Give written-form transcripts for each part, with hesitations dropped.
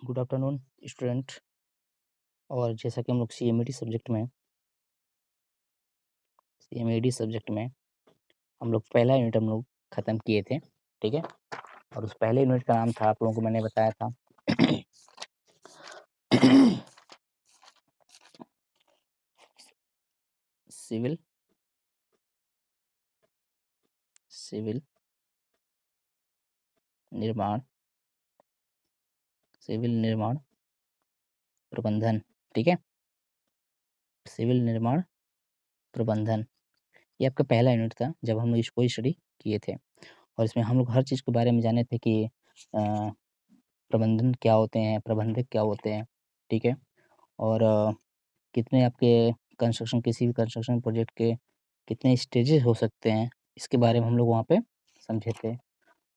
Good afternoon student. और जैसा कि हम लोग सीएमएडी सब्जेक्ट में हम लोग पहला यूनिट हम लोग ख़त्म किए थे, ठीक है। और उस पहले यूनिट का नाम था, आप लोगों को मैंने बताया था सिविल निर्माण प्रबंधन, ठीक है। सिविल निर्माण प्रबंधन ये आपका पहला यूनिट था जब हम लोग इसको स्टडी किए थे। और इसमें हम लोग हर चीज़ के बारे में जाने थे कि प्रबंधन क्या होते हैं, प्रबंधक क्या होते हैं, ठीक है। और कितने आपके किसी भी कंस्ट्रक्शन प्रोजेक्ट के कितने स्टेजेस हो सकते हैं, इसके बारे में हम लोग वहाँ पे समझे थे।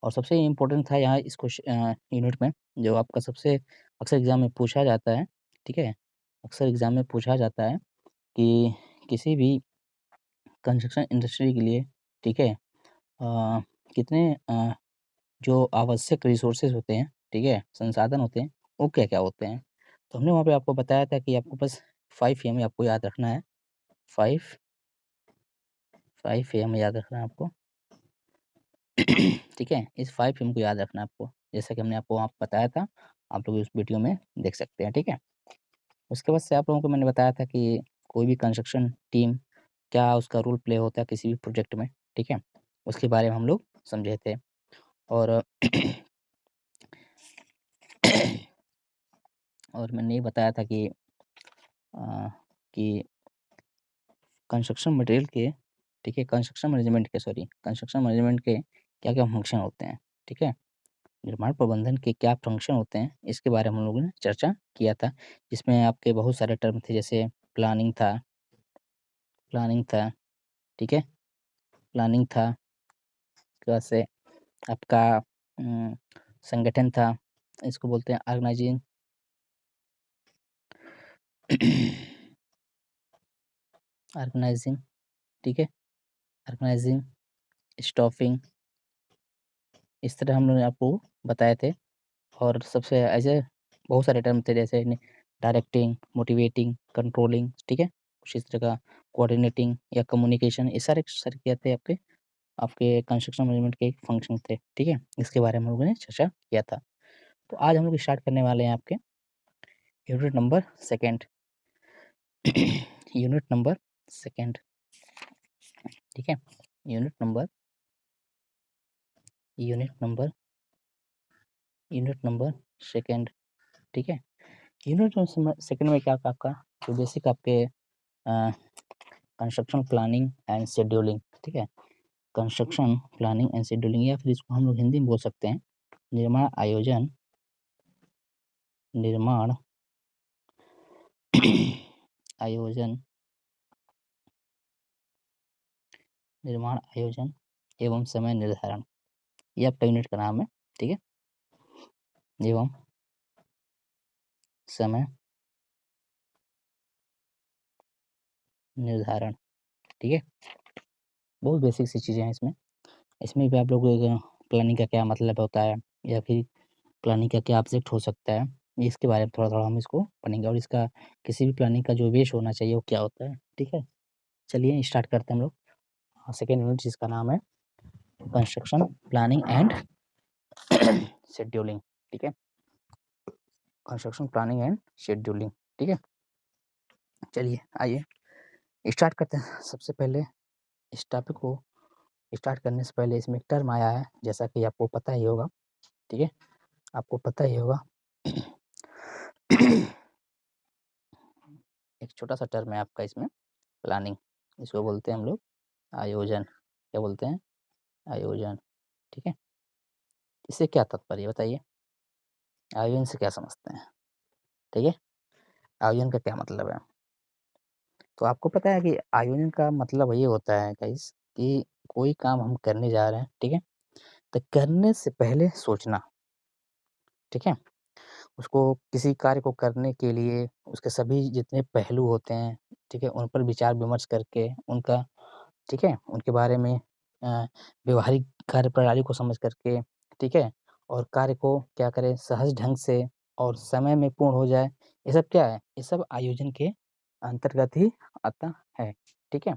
और सबसे इम्पोर्टेंट था यहाँ इस यूनिट में जो आपका सबसे अक्सर एग्ज़ाम में पूछा जाता है, ठीक है। अक्सर एग्ज़ाम में पूछा जाता है कि किसी भी कंस्ट्रक्शन इंडस्ट्री के लिए, ठीक है, कितने जो आवश्यक रिसोर्सेज़ होते हैं, ठीक है, संसाधन होते हैं, वो क्या-क्या होते हैं। तो हमने वहाँ पे आपको बताया था कि आपको बस 5 एम आपको याद रखना है। 5 एम याद रखना है आपको। ठीक है, इस 5 एम को याद रखना है आपको, जैसा कि हमने आपको वहाँ बताया था, आप लोग इस वीडियो में देख सकते हैं, ठीक है। उसके बाद से आप लोगों को मैंने बताया था कि कोई भी कंस्ट्रक्शन टीम क्या उसका रोल प्ले होता है किसी भी प्रोजेक्ट में, ठीक है, उसके बारे में हम लोग समझे थे। और और मैंने ये बताया था कि कंस्ट्रक्शन मटेरियल के, ठीक है, कंस्ट्रक्शन मैनेजमेंट के क्या-क्या फंक्शन होते हैं, ठीक है। निर्माण प्रबंधन के क्या फंक्शन होते हैं, इसके बारे में हम लोगों ने चर्चा किया था। इसमें आपके बहुत सारे टर्म थे, जैसे प्लानिंग था, ठीक है, प्लानिंग था। उसके बाद से आपका संगठन था, इसको बोलते हैं ऑर्गेनाइजिंग ऑर्गेनाइजिंग, ठीक है, ऑर्गेनाइजिंग, स्टाफिंग, इस तरह हम लोगों ने आपको बताए थे। और सबसे ऐसे बहुत सारे टर्म थे, जैसे डायरेक्टिंग, मोटिवेटिंग, कंट्रोलिंग, ठीक है, कुछ इस तरह का कोऑर्डिनेटिंग या कम्युनिकेशन, ये सारे सारे क्या थे आपके आपके कंस्ट्रक्शन मैनेजमेंट के एक फंक्शन थे, ठीक है। इसके बारे में हम लोगों ने चर्चा किया था। तो आज हम लोग स्टार्ट करने वाले हैं आपके unit number second unit number second, ठीक है। यूनिट नंबर सेकंड, ठीक है। यूनिट सेकंड में क्या आपका जो बेसिक आपके कंस्ट्रक्शन प्लानिंग एंड शेड्यूलिंग, ठीक है, कंस्ट्रक्शन प्लानिंग एंड शेड्यूलिंग, या फिर इसको हम लोग हिंदी में बोल सकते हैं निर्माण आयोजन आयोजन निर्माण आयोजन एवं समय निर्धारण, ये आपका यूनिट का नाम है, ठीक है, एवं समय निर्धारण, ठीक है। बहुत बेसिक सी चीज़ें हैं इसमें। इसमें भी आप लोग प्लानिंग का क्या मतलब होता है, या फिर प्लानिंग का क्या ऑब्जेक्ट हो सकता है, इसके बारे में थोड़ा-थोड़ा हम इसको पढ़ेंगे। और इसका किसी भी प्लानिंग का जो उद्देश्य होना चाहिए वो क्या होता है, ठीक है। चलिए स्टार्ट करते हैं हम लोग। सेकंड यूनिट जिसका नाम है कंस्ट्रक्शन प्लानिंग एंड शेड्यूलिंग, ठीक है, कंस्ट्रक्शन प्लानिंग एंड शेड्यूलिंग, ठीक है। चलिए आइए स्टार्ट करते हैं। सबसे पहले इस टॉपिक को स्टार्ट करने से पहले इसमें एक टर्म आया है, जैसा कि आपको पता ही होगा, ठीक है, आपको पता ही होगा एक छोटा-सा टर्म है आपका इसमें, प्लानिंग, इसको बोलते हैं हम लोग आयोजन। क्या बोलते हैं? आयोजन, ठीक है। इससे क्या तात्पर्य है बताइए? आयोजन से क्या समझते हैं? ठीक है, आयोजन का क्या मतलब है? तो आपको पता है कि आयोजन का मतलब ये होता है गाइस कि कोई काम हम करने जा रहे हैं, ठीक है? तो करने से पहले सोचना, ठीक है? उसको किसी कार्य को करने के लिए उसके सभी जितने पहलू होते हैं, ठीक है? उन पर विचार-विमर्श करके उनका, ठीक है? उनके बारे में व्यवहारिक कार्यप्रणाली को समझ कर के, ठीक है? और कार्य को क्या करें सहज ढंग से और समय में पूर्ण हो जाए, ये सब क्या है? ये सब आयोजन के अंतर्गत ही आता है, ठीक है?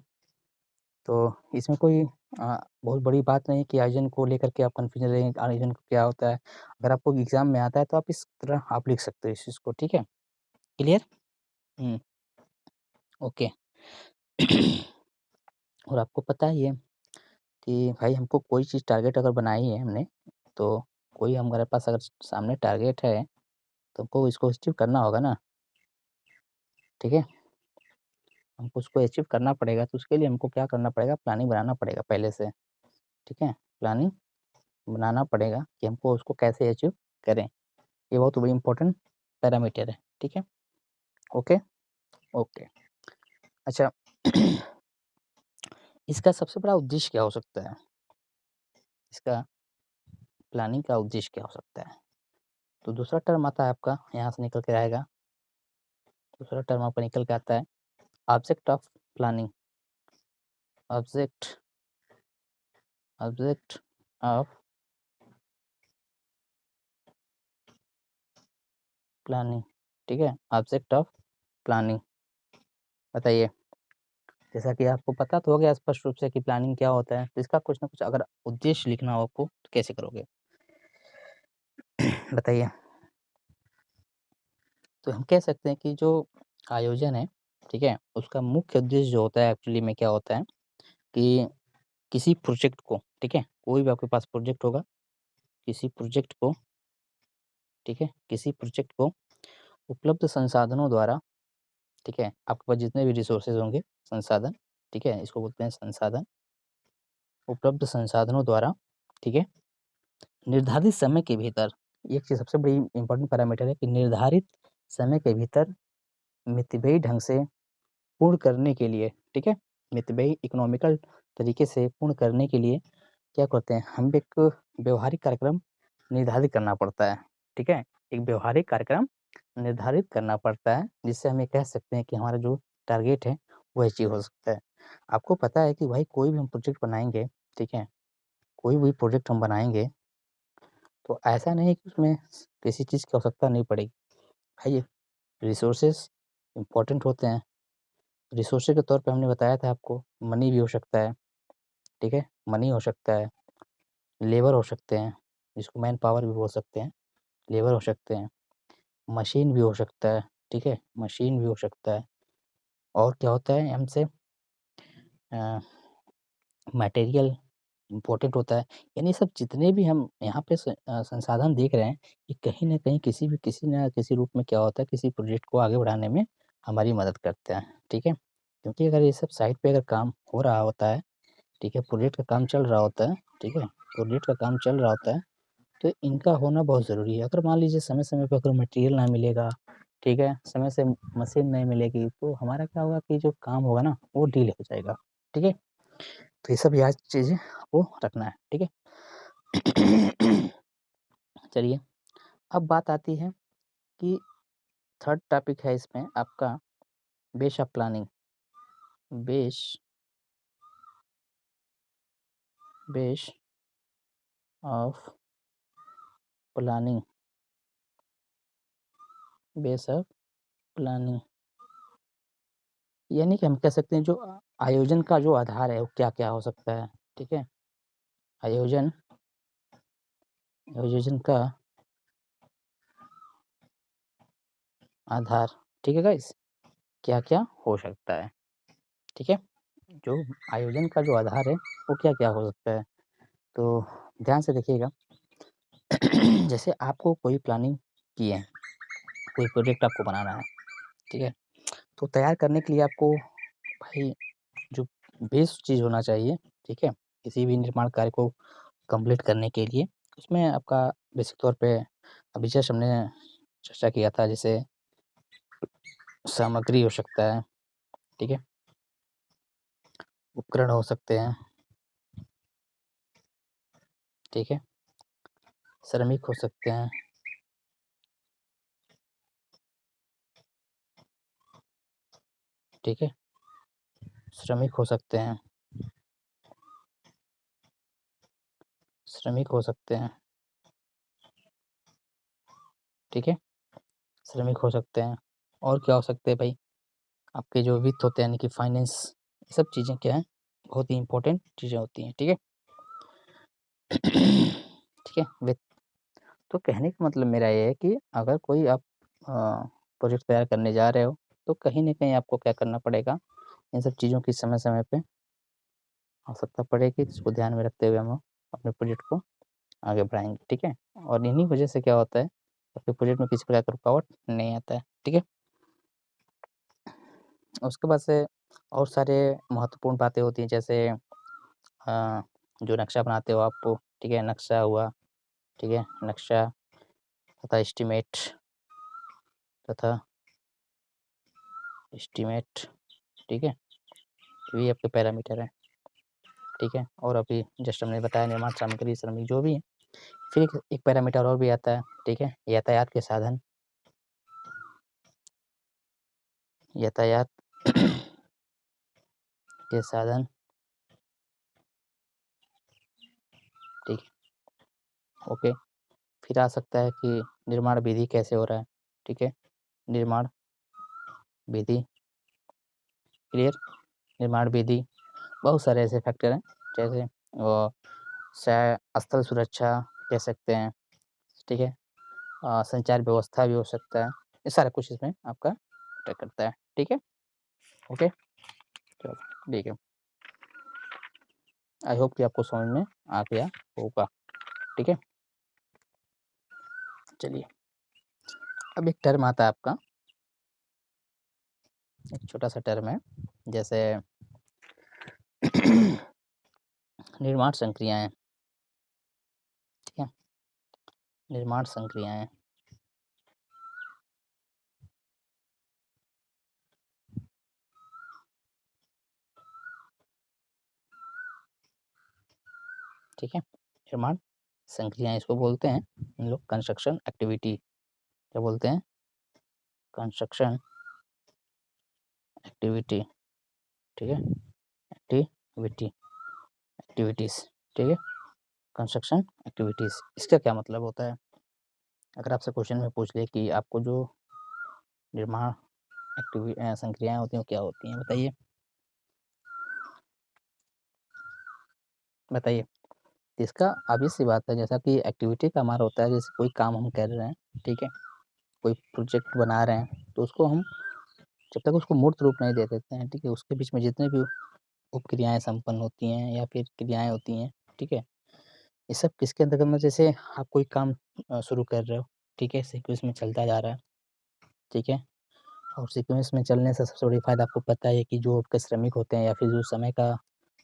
तो इसमें कोई बहुत बड़ी बात नहीं है कि आयोजन को लेकर के आप कन्फ्यूज़न रहें, आयोजन क्या होता है? अगर आपको एग्ज़ाम में आता है तो आप इस तरह आप लिख सकते हो इस चीज़ को, ठीक है? क्लियर? हुँ, ओके। और आपको पता ही है कि भाई हमको कोई चीज़ टारगेट अगर बनाई है हमने, तो कोई हमारे पास अगर सामने टारगेट है, तो हमको इसको अचीव करना होगा ना, ठीक है? हमको उसको अचीव करना पड़ेगा, तो उसके लिए हमको क्या करना पड़ेगा? प्लानिंग बनाना पड़ेगा पहले से, ठीक है? प्लानिंग बनाना पड़ेगा कि हमको उसको कैसे अचीव करें। ये बहुत बड़ी इम्पोर्टेंट पैरामीटर है, ठीक है? ओके? ओके। अच्छा इसका सबसे बड़ा उद्देश्य क्या हो सकता है? इसका प्लानिंग का उद्देश्य क्या हो सकता है? तो दूसरा टर्म आता है आपका, यहाँ से निकल के आएगा, दूसरा टर्म आपका निकल के आता है, object of planning, object object of planning, ठीक है? ऑब्जेक्ट ऑफ प्लानिंग, बताइए? जैसा कि आपको पता तो हो गया स्पष्ट रूप से कि प्लानिंग क्या होता है, तो इसका कुछ ना कुछ अगर उद्देश्य लिखना हो आपको, तो कैसे करोगे? बताइए? तो हम कह सकते हैं कि जो आयोजन है, ठीक है? उसका मुख्य उद्देश्य जो होता है एक्चुअली में क्या होता है कि किसी प्रोजेक्ट को, ठीक है? कोई भी आपके पास प्रोजेक्ट होगा, किसी प्रोजेक्ट को, ठीक है? किसी प्रोजेक्ट को उपलब्ध संसाधनों द्वारा, ठीक है? आपके पास जितने भी रिसोर्सेज़ होंगे, संसाधन, ठीक है? इसको बोलते हैं संसाधन, उपलब्ध संसाधनों द्वारा, ठीक है? निर्धारित समय के भीतर, एक चीज़ सबसे बड़ी इम्पोर्टेंट पैरामीटर है कि निर्धारित समय के भीतर मितव्ययी ढंग से पूर्ण करने के लिए, ठीक है? मितव्ययी इकोनॉमिकल तरीके से पूर्ण करने के लिए क्या करते हैं, हम एक व्यावहारिक कार्यक्रम निर्धारित करना पड़ता है, ठीक है? एक व्यावहारिक कार्यक्रम निर्धारित करना पड़ता है, जिससे हम ये कह सकते हैं कि हमारा जो टारगेट है, वो अचीव हो सकता है। आपको पता है कि भाई कोई भी हम प्रोजेक्ट बनाएँगे, ठीक है? कोई भी प्रोजेक्ट हम बनाएँगे, तो ऐसा नहीं है कि उसमें किसी चीज़ की आवश्यकता नहीं पड़ेगी। भाई रिसोर्सेज़ इम्पोर्टेंट होते हैं। रिसोर्सेज़ के तौर पे हमने बताया था आपको, मनी भी हो सकता है, ठीक है? मनी हो सकता है, लेबर हो सकते हैं, जिसको मैन पावर भी बोल सकते हैं, लेबर हो सकते हैं, मशीन भी हो सकता है, ठीक है? मशीन भी हो सकता है और क्या होता है हमसे अ, मटेरियल इम्पोर्टेंट होता है। यानी सब जितने भी हम यहाँ पे संसाधन देख रहे हैं, ये कहीं न कहीं किसी न किसी रूप में क्या होता है, किसी प्रोजेक्ट को आगे बढ़ाने में हमारी मदद करते हैं, ठीक है? क्योंकि अगर ये सब साइड पे अगर काम हो रहा होता है, ठीक है? प्रोजेक्ट का काम चल रहा होता है, ठीक है? प्रोजेक्ट का काम चल रहा होता है, तो इनका होना बहुत ज़रूरी है। अगर मान लीजिए समय-समय पे अगर मटेरियल ना मिलेगा, ठीक है? समय से मशीन नहीं मिलेगी, तो हमारा क्या होगा कि जो काम होगा ना, वो डिले हो जाएगा, ठीक है? तो ये सब याद चीज़ें आपको रखना है, ठीक है? चलिए, अब बात आती है कि थर्ड टॉपिक है इसमें आपका base of planning, base base of planning, base of planning. यानी कि हम कह सकते हैं जो आयोजन का जो आधार है, वो क्या-क्या हो सकता है, ठीक है? आयोजन आयोजन का आधार, ठीक है गाइस? क्या-क्या हो सकता है, ठीक है? जो आयोजन का जो आधार है, वो क्या-क्या हो सकता है? तो ध्यान से देखिएगा, जैसे आपको कोई प्लानिंग की है, कोई प्रोजेक्ट आपको बनाना है, ठीक है? तो तैयार करने के लिए आपको भाई जो बेस चीज़ होना चाहिए, ठीक है? किसी भी निर्माण कार्य को कंप्लीट करने के लिए, उसमें आपका बेसिक तौर पे अभी जस्ट हमने चर्चा किया था जैसे सामग्री हो सकता है, ठीक है? उपकरण हो सकते हैं, ठीक है? श्रमिक हो सकते हैं, ठीक है? श्रमिक हो सकते हैं, श्रमिक हो सकते हैं, ठीक है? श्रमिक हो सकते हैं, और क्या हो सकते हैं भाई, आपके जो वित्त होते हैं यानी कि फाइनेंस, ये सब चीज़ें क्या हैं, बहुत ही इम्पोर्टेंट चीज़ें होती हैं, ठीक है। ठीक है, वित्त। तो कहने का मतलब मेरा ये है कि अगर कोई आप प्रोजेक्ट तैयार करने जा रहे हो, तो कहीं न कहीं आपको क्या करना पड़ेगा, इन सब चीज़ों की समय-समय पे आवश्यकता पड़ेगी, इसको ध्यान में रखते हुए हम अपने प्रोजेक्ट को आगे बढ़ाएँगे, ठीक है। और इन्हीं वजह से क्या होता है, आपके प्रोजेक्ट में किसी प्रकार का रुकावट नहीं आता है, ठीक है। उसके बाद से और सारे महत्वपूर्ण बातें होती हैं, जैसे जो नक्शा बनाते हो आप, ठीक है, नक्शा हुआ, ठीक है, नक्शा तथा तथा एस्टीमेट, ठीक है, ये भी आपके पैरामीटर हैं, ठीक है। और अभी जस्ट हमने बताया निर्माण सामग्री, श्रमिक जो भी है, फिर एक पैरामीटर और भी आता है, ठीक है, यातायात के साधन, यातायात के साधन, ठीक है, ओके। फिर आ सकता है कि निर्माण विधि कैसे हो रहा है, ठीक है, निर्माण विधि, क्लियर, निर्माण विधि, बहुत सारे ऐसे फैक्टर हैं, जैसे स्थल सुरक्षा कह सकते हैं, ठीक है, संचार व्यवस्था भी हो सकता है, ये सारा कुछ इसमें आपका मैटर करता है, ठीक है, ओके, चलो ठीक है। आई होप कि आपको समझ में आ गया होगा, ठीक है। चलिए, अब एक टर्म आता है आपका, एक छोटा-सा टर्म है, जैसे निर्माण संक्रियाएँ, ठीक है, निर्माण संक्रियाएँ, ठीक है, निर्माण संक्रियाएँ इसको बोलते हैं हम लोग कंस्ट्रक्शन एक्टिविटी, क्या बोलते हैं? कंस्ट्रक्शन एक्टिविटी, ठीक है, एक्टिविटीज़, ठीक है, कंस्ट्रक्शन एक्टिविटीज़, इसका क्या मतलब होता है? अगर आपसे क्वेश्चन में पूछ ले कि आपको जो निर्माण संक्रियाएँ होती हैं, वो क्या होती हैं? बताइए? बताइए? तो इसका ऑब्वियस सी बात है, जैसा कि एक्टिविटी का हमारा होता है, जैसे कोई काम हम कर रहे हैं, ठीक है? कोई प्रोजेक्ट बना रहे हैं, तो उसको हम जब तक उसको मूर्त रूप नहीं दे देते हैं, ठीक है? उसके बीच में जितने भी उपक्रियाएँ संपन्न होती हैं या फिर क्रियाएँ होती हैं, ठीक है? ये सब किसके अंतर्गत में, जैसे आप कोई काम शुरू कर रहे हो, ठीक है? सीक्वेंस में चलता जा रहा है, ठीक है? और सीक्वेंस में चलने से सबसे बड़ी फ़ायदा आपको पता है कि जो आपके श्रमिक होते हैं या फिर जो समय का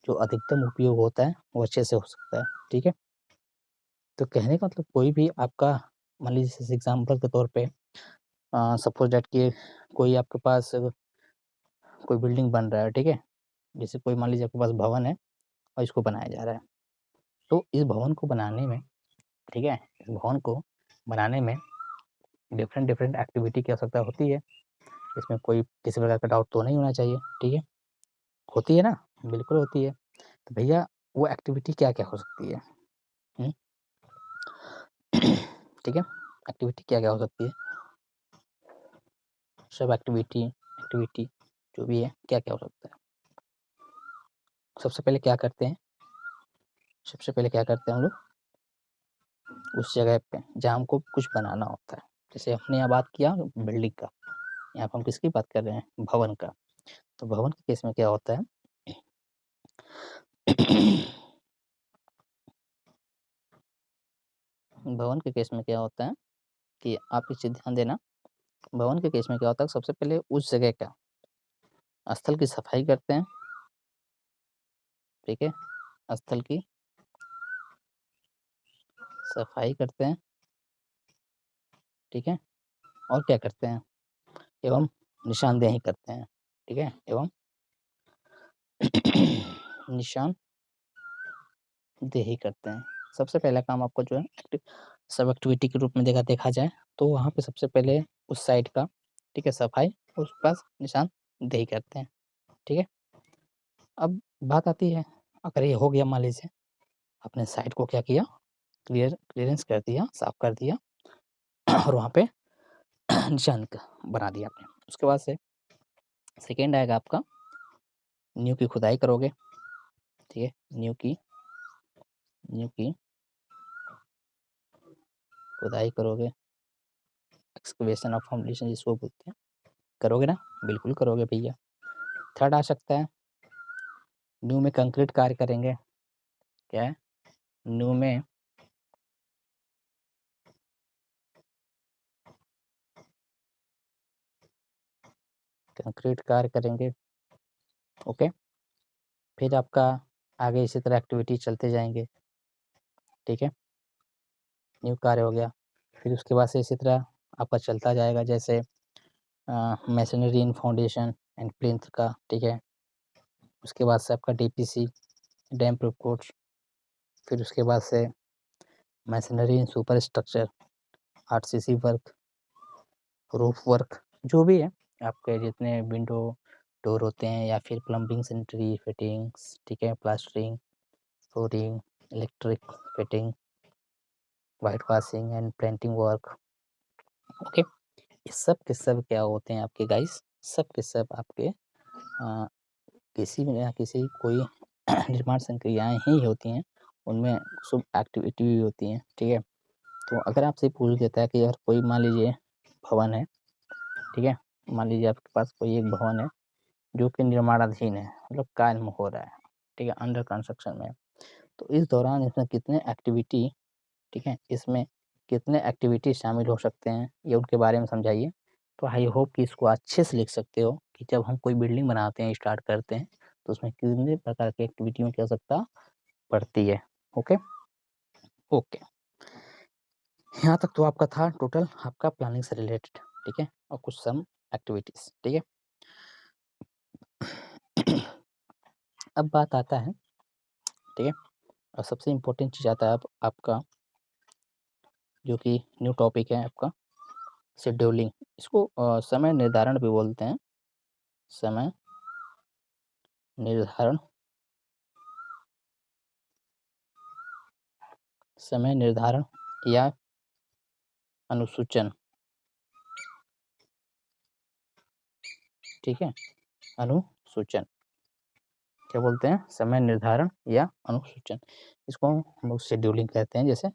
जो अधिकतम उपयोग होता है, वो अच्छे से हो सकता है, ठीक है? तो कहने का मतलब कोई भी आपका, मान लीजिए जैसे एग्ज़ाम्पल के तौर पे सपोज़ दैट कि कोई आपके पास कोई बिल्डिंग बन रहा है, ठीक है? जैसे कोई मान लीजिए आपके पास भवन है और इसको बनाया जा रहा है। तो इस भवन को बनाने में, ठीक है? इस भवन को बनाने में डिफरेंट एक्टिविटी की आवश्यकता होती है। इसमें कोई किसी प्रकार का डाउट तो नहीं होना चाहिए, ठीक है? होती है ना? बिल्कुल होती है। तो भैया वो एक्टिविटी क्या-क्या हो सकती है? हुँ? ठीक है? एक्टिविटी क्या-क्या हो सकती है? सब एक्टिविटी जो भी है, क्या-क्या हो सकता है? सबसे पहले क्या करते हैं? सबसे पहले क्या करते हैं हम लोग? उस जगह पे जहाँ हमको कुछ बनाना होता है। जैसे हमने यहाँ बात किया बिल्डिंग का, यहाँ पे हम किसकी बात कर रहे हैं? भवन का। तो भवन के केस में क्या होता है? भवन के केस में क्या होता है कि आप इस चीज़ ध्यान देना, भवन के केस में क्या होता है, सबसे पहले उस जगह का स्थल की सफाई करते हैं, ठीक है? स्थल की सफाई करते हैं, ठीक है? और क्या करते हैं? एवं निशानदेही करते हैं, ठीक है? एवं निशानदेही करते हैं। सबसे पहला काम आपको जो है सब एक्टिविटी के रूप में देखा जाए, तो वहाँ पे सबसे पहले उस साइट का, ठीक है, सफाई, उसके पास निशानदेही करते हैं, ठीक है? अब बात आती है, अगर ये हो गया मान लीजिए, आपने साइट को क्या किया, क्लियरेंस कर दिया, साफ कर दिया और वहाँ पे निशान बना दिया आपने। उसके बाद से सेकेंड आएगा आपका, नींव की खुदाई करोगे, ठीक है, नींव की खुदाई करोगे, एक्सकवेशन ऑफ फाउंडेशन जिसको बोलते हैं, करोगे ना? बिल्कुल करोगे भैया। थर्ड आ सकता है, नींव में कंक्रीट कार्य करेंगे। क्या है? नींव में कंक्रीट कार्य करेंगे, ओके। फिर आपका आगे इसी तरह एक्टिविटी चलते जाएंगे, ठीक है, नींव कार्य हो गया। फिर उसके बाद से इसी तरह आपका चलता जाएगा, जैसे masonry in foundation and plinth का, ठीक है। उसके बाद से आपका डीपीसी, डैम प्रूफ कोड्स, फिर उसके बाद से masonry in superstructure, RCC work, roof work, जो भी है आपके जितने विंडो डोर होते हैं, या फिर प्लम्बिंग सैनिटरी फिटिंग्स, ठीक है, plastering, flooring, electric fitting, white washing and painting work, okay. ये सब के सब क्या होते हैं आपके गाइस, सब के सब आपके किसी भी या किसी कोई निर्माण संक्रियाएं ही होती हैं, उनमें शुभ एक्टिविटी भी होती हैं, ठीक है। तो अगर आपसे पूछ देता है कि यार कोई मान लीजिए भवन है, ठीक है, मान लीजिए आपके पास कोई एक भवन है जो कि निर्माणाधीन है, मतलब कार्य में हो रहा है, ठीक है, अंडर कंस्ट्रक्शन में, तो इस दौरान इसमें कितने एक्टिविटी, ठीक है, इसमें कितने एक्टिविटी शामिल हो सकते हैं, ये उनके बारे में समझाइए। तो आई होप कि इसको अच्छे से लिख सकते हो कि जब हम कोई बिल्डिंग बनाते हैं, स्टार्ट करते हैं, तो उसमें कितने प्रकार की एक्टिविटियों की आवश्यकता पड़ती है, ओके। ओके, यहाँ तक तो आपका था टोटल आपका प्लानिंग से रिलेटेड, ठीक है, और कुछ सम एक्टिविटीज, ठीक है। अब बात आता है, ठीक है, और सबसे इम्पोर्टेंट चीज़ आता है अब आपका, जो कि न्यू टॉपिक है आपका शेड्यूलिंग। इसको समय निर्धारण भी बोलते हैं, समय निर्धारण, समय निर्धारण या अनुसूचन, ठीक है, अनुसूचन, क्या बोलते हैं, समय निर्धारण या अनुसूचन, इसको हम लोग शेड्यूलिंग कहते हैं, जैसे,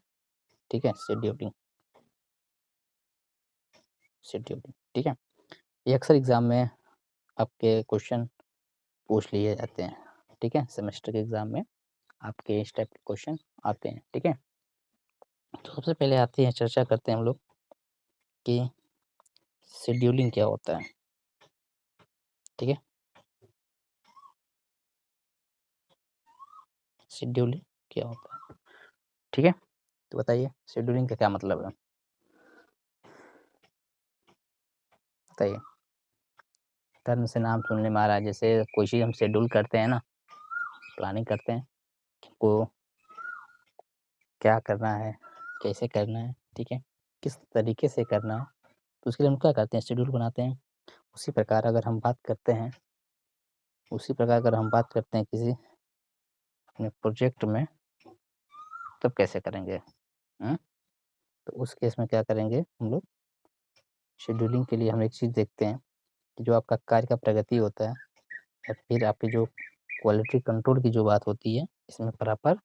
ठीक है, शेड्यूलिंग, शेड्यूलिंग, ठीक है। ये अक्सर एग्जाम में आपके क्वेश्चन पूछ लिए जाते हैं, ठीक है, सेमेस्टर के एग्जाम में आपके इस टाइप के क्वेश्चन आते हैं, ठीक है। तो सबसे पहले आते हैं, चर्चा करते हैं हम लोग कि शेड्यूलिंग क्या होता है, ठीक है, शेड्यूलिंग क्या होता है, ठीक है। तो बताइए शेड्यूलिंग का क्या मतलब है, बताइए। टर्म से नाम सुनने में आ रहा है, जैसे कोई चीज़ हम शेड्यूल करते हैं ना, प्लानिंग करते हैं को क्या करना है, कैसे करना है, ठीक है, किस तरीके से करना है, तो उसके लिए हम क्या करते हैं, शेड्यूल बनाते हैं। उसी प्रकार अगर हम बात करते हैं, किसी अपने प्रोजेक्ट में, तब कैसे करेंगे, तो उस केस में क्या करेंगे हम लोग, शेड्यूलिंग के लिए हम एक चीज़ देखते हैं कि जो आपका कार्य का प्रगति होता है, या फिर आपकी जो क्वालिटी कंट्रोल की जो बात होती है, इसमें प्रॉपर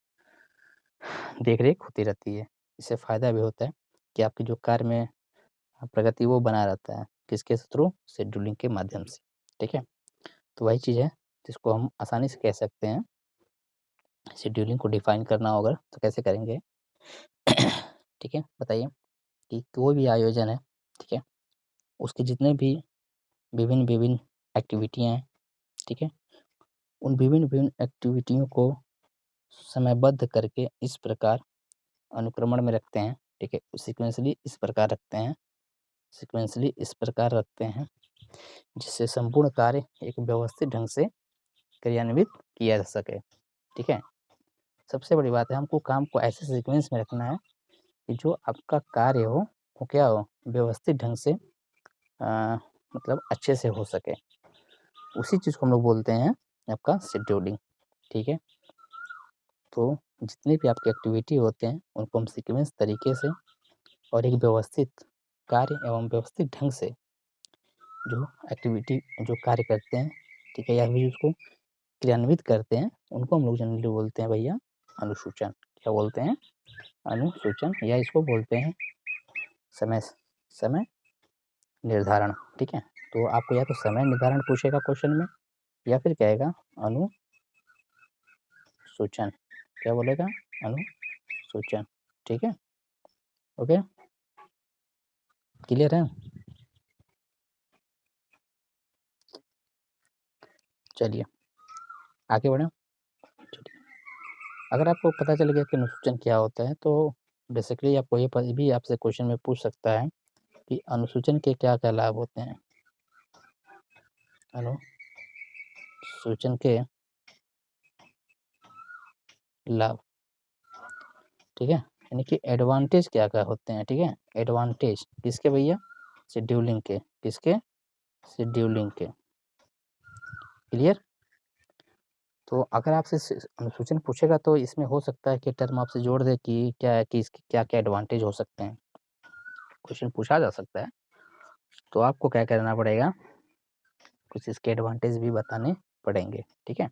देख रेख होती रहती है। इससे फ़ायदा भी होता है कि आपकी जो कार्य में प्रगति वो बना रहता है, किसके थ्रू, शेड्यूलिंग के माध्यम से, ठीक है। तो वही चीज़ है जिसको हम आसानी से कह सकते हैं, शेड्यूलिंग को डिफाइन करना होगा तो कैसे करेंगे, ठीक है। बताइए कि कोई भी आयोजन है, ठीक है, उसके जितने भी विभिन्न एक्टिविटियाँ हैं, ठीक है, उन विभिन्न एक्टिविटियों को समयबद्ध करके इस प्रकार अनुक्रमण में रखते हैं, ठीक है, सीक्वेंसली इस प्रकार रखते हैं, जिससे संपूर्ण कार्य एक व्यवस्थित ढंग से क्रियान्वित किया जा सके, ठीक है। सबसे बड़ी बात है, हमको काम को ऐसे सीक्वेंस में रखना है कि जो आपका कार्य हो, वो क्या हो, व्यवस्थित ढंग से मतलब अच्छे से हो सके। उसी चीज़ को हम लोग बोलते हैं आपका शेड्यूलिंग, ठीक है। तो जितने भी आपके एक्टिविटी होते हैं, उनको हम सीक्वेंस तरीके से और एक व्यवस्थित कार्य एवं व्यवस्थित ढंग से जो एक्टिविटी जो कार्य करते हैं, ठीक है, या फिर उसको क्रियान्वित करते हैं, उनको हम लोग जनरली बोलते हैं भैया अनुसूचन। क्या बोलते हैं? अनुसूचन, या इसको बोलते हैं समय निर्धारण। ठीक है, तो आपको या तो समय निर्धारण पूछेगा क्वेश्चन में, या फिर कहेगा अनुसूचन। क्या बोलेगा? अनुसूचन। ठीक है, ओके, क्लियर है? चलिए आगे बढ़े। चलिए, अगर आपको पता चल गया कि अनुसूचन क्या होता है, तो बेसिकली आपको ये भी आपसे क्वेश्चन में पूछ सकता है कि अनुसूचन के क्या क्या लाभ होते हैं। अनुसूचन के लाभ, ठीक है, यानी कि एडवांटेज क्या क्या होते हैं। ठीक है, एडवांटेज किसके भैया? शेड्यूलिंग के। किसके? शेड्यूलिंग के। क्लियर? तो अगर आपसे अनुसूचन पूछेगा तो इसमें हो सकता है कि टर्म आपसे जोड़ दे कि क्या है, कि इसके क्या क्या एडवांटेज हो सकते हैं। क्वेश्चन पूछा जा सकता है, तो आपको क्या करना पड़ेगा, कुछ इसके एडवांटेज भी बताने पड़ेंगे। ठीक है,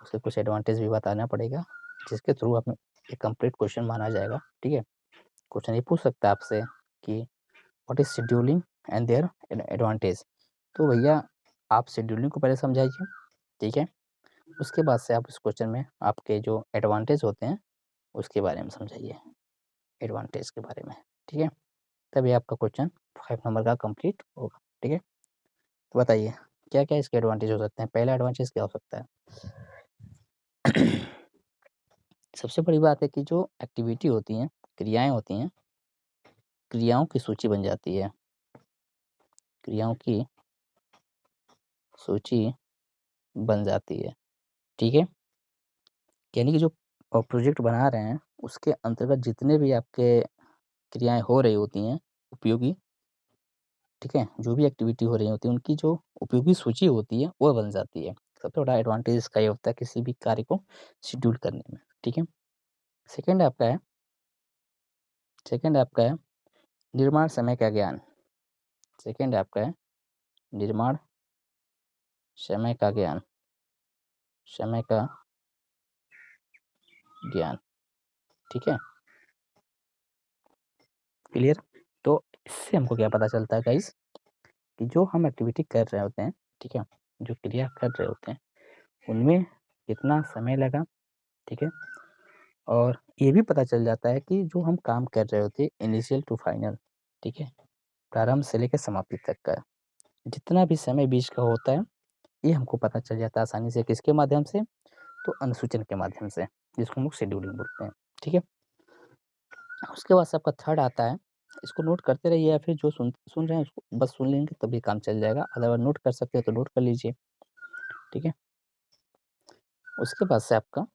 उसके कुछ एडवांटेज भी बताना पड़ेगा, जिसके थ्रू आप एक कंप्लीट क्वेश्चन माना जाएगा। ठीक है, क्वेश्चन ये पूछ सकता है आपसे कि what is scheduling and their advantage. तो भैया आप शेड्यूलिंग को पहले समझाइए, ठीक है, उसके बाद से आप इस क्वेश्चन में आपके जो एडवांटेज होते हैं उसके बारे में समझाइए, एडवांटेज के बारे में। ठीक है, तभी आपका क्वेश्चन 5 नंबर का कंप्लीट होगा। ठीक है, तो बताइए क्या क्या इसके एडवांटेज हो सकते हैं। पहला एडवांटेज क्या हो सकता है? सबसे बड़ी बात है कि जो एक्टिविटी होती हैं, क्रियाएं होती हैं, क्रियाओं की सूची बन जाती है। क्रियाओं की सूची बन जाती है। ठीक है, यानी कि जो प्रोजेक्ट बना रहे हैं उसके अंतर्गत जितने भी आपके क्रियाएं हो रही होती हैं उपयोगी, ठीक है, जो भी एक्टिविटी हो रही होती है उनकी जो उपयोगी सूची होती है वो बन जाती है। सबसे बड़ा एडवांटेज इसका ये होता है किसी भी कार्य को शेड्यूल करने में। ठीक है, सेकंड आपका है सेकंड आपका है निर्माण समय का ज्ञान। सेकंड आपका है निर्माण समय का ज्ञान। समय का ज्ञान, ठीक है, क्लियर? तो इससे हमको क्या पता चलता है गाइस, कि जो हम एक्टिविटी कर रहे होते हैं, ठीक है, जो क्रिया कर रहे होते हैं उनमें कितना समय लगा, ठीक है, और ये भी पता चल जाता है कि जो हम काम कर रहे होते हैं इनिशियल टू फाइनल, ठीक है, प्रारंभ से लेकर समाप्ति तक का जितना भी समय बीच का होता है, ये हमको पता चल जाता है आसानी से। किसके माध्यम से? तो अनुसूचन के माध्यम से, जिसको हम लोग शेड्यूलिंग बोलते हैं। ठीक है, उसके बाद से आपका थर्ड आता है, इसको नोट करते रहिए, या फिर जो सुन रहे हैं उसको बस सुन लेंगे तभी काम चल जाएगा, अदरवाइज नोट कर सकते हैं तो नोट कर लीजिए। ठीक है, उसके बाद से आपका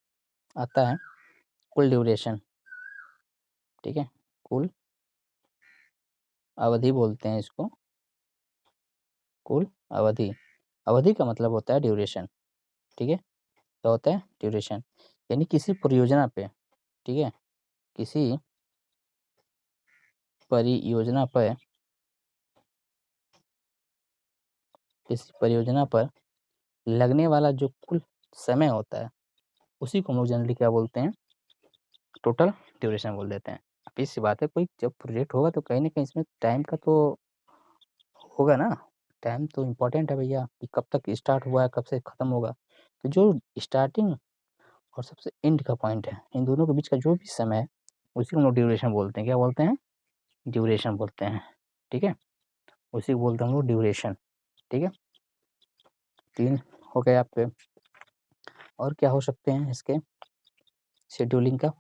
आता है कुल ड्यूरेशन। ठीक है, कुल अवधि बोलते हैं इसको, कुल अवधि। अवधि का मतलब होता है ड्यूरेशन। ठीक है, क्या होता है? ड्यूरेशन, यानी किसी परियोजना पे, ठीक है, किसी परियोजना पर किसी परियोजना पर लगने वाला जो कुल समय होता है उसी को हम लोग जनरली क्या बोलते हैं? टोटल ड्यूरेशन बोल देते हैं। अब सी बात है, कोई जब प्रोजेक्ट होगा तो कहीं न कहीं इसमें टाइम का तो होगा ना, टाइम तो इम्पोर्टेंट है भैया, कि कब तक स्टार्ट हुआ है, कब से खत्म होगा। तो जो स्टार्टिंग और सबसे एंड का पॉइंट है, इन दोनों के बीच का जो भी समय है, उसी को हम लोग ड्यूरेशन बोलते हैं। क्या बोलते हैं? ड्यूरेशन बोलते हैं। ठीक है? उसी को बोलते हैं हम लोग ड्यूरेशन। ठीक है? 3 हो गए आपके। और क्या हो सकते हैं इसके शेड्यूलिंग का?